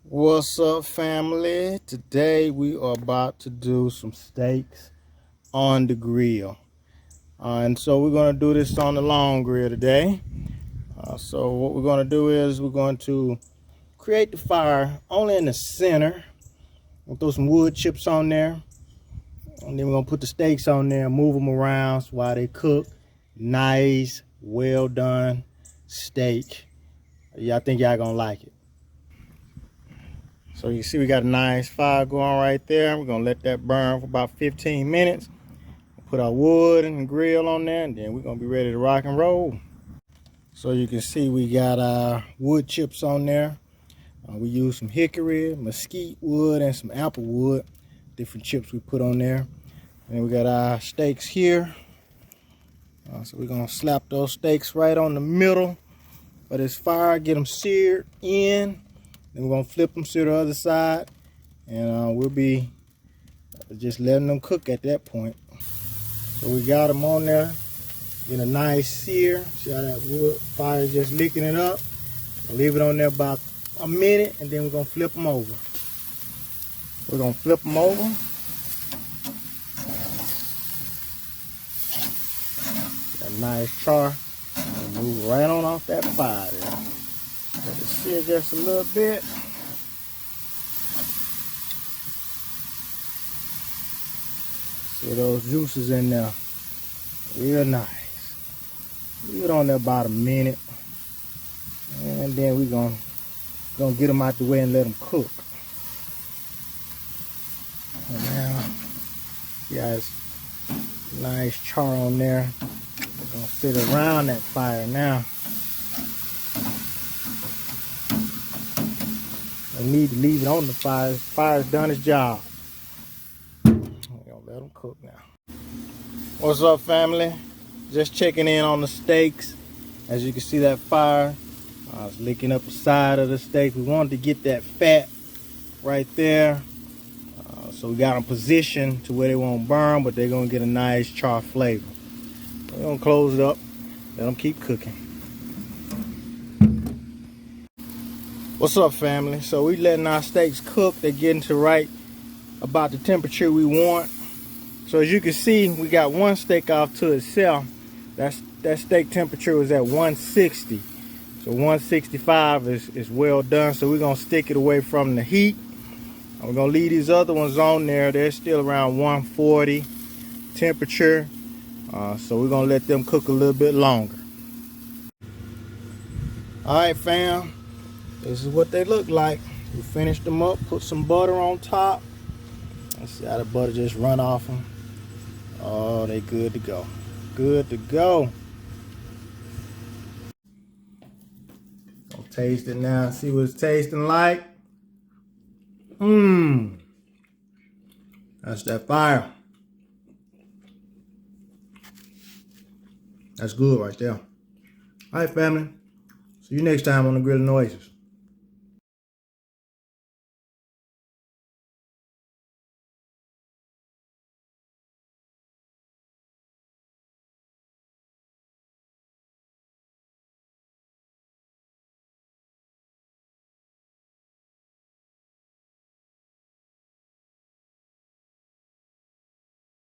What's up, family? Today we are about to do some steaks on the grill. And so we're going to do this on the long grill today. So what we're going to do is we're going to create the fire only in the center. We'll throw some wood chips on there. And then we're going to put the steaks on there and move them around while they cook. Nice, well done steak. I think y'all going to like it. So you see we got a nice fire going right there. We're gonna let that burn for about 15 minutes. Put our wood and the grill on there, and then we're gonna be ready to rock and roll. So you can see we got our wood chips on there. We use some hickory, mesquite wood, and some apple wood. Different chips we put on there. And we got our steaks here. So we're gonna slap those steaks right on the middle of this fire, get them seared in. Then we're gonna flip them to the other side, and we'll be just letting them cook at that point. So we got them on there, get a nice sear. See how that wood fire is just licking it up. We'll leave it on there about a minute, and then we're gonna flip them over. We're gonna flip them over. That nice char, and move right on off that fire there. Let it sear just a little bit. See those juices in there, real nice. Leave it on there about a minute, and then we're gonna get them out the way and let them cook. And now, guys, nice char on there. We're gonna sit around that fire now. We need to leave it on the fire. The fire's done its job. We're gonna let them cook now. What's up, family? Just checking in on the steaks. As you can see, that fire is licking up the side of the steak. We wanted to get that fat right there. So we got them positioned to where they won't burn, but they're gonna get a nice char flavor. We're gonna close it up, let them keep cooking. What's up, family? So we letting our steaks cook. They're getting to right about the temperature we want. So as you can see, we got one steak off to itself. That steak temperature is at 160. So 165 is well done. So we're gonna stick it away from the heat. And we're gonna leave these other ones on there. They're still around 140 temperature. So we're gonna let them cook a little bit longer. All right, fam. This is what they look like. We finished them up, put some butter on top. Let's see how the butter just run off them. Oh, they good to go. Good to go. I'll taste it now, see what it's tasting like. That's that fire. That's good right there. All right, family. See you next time on the Grill of Noises.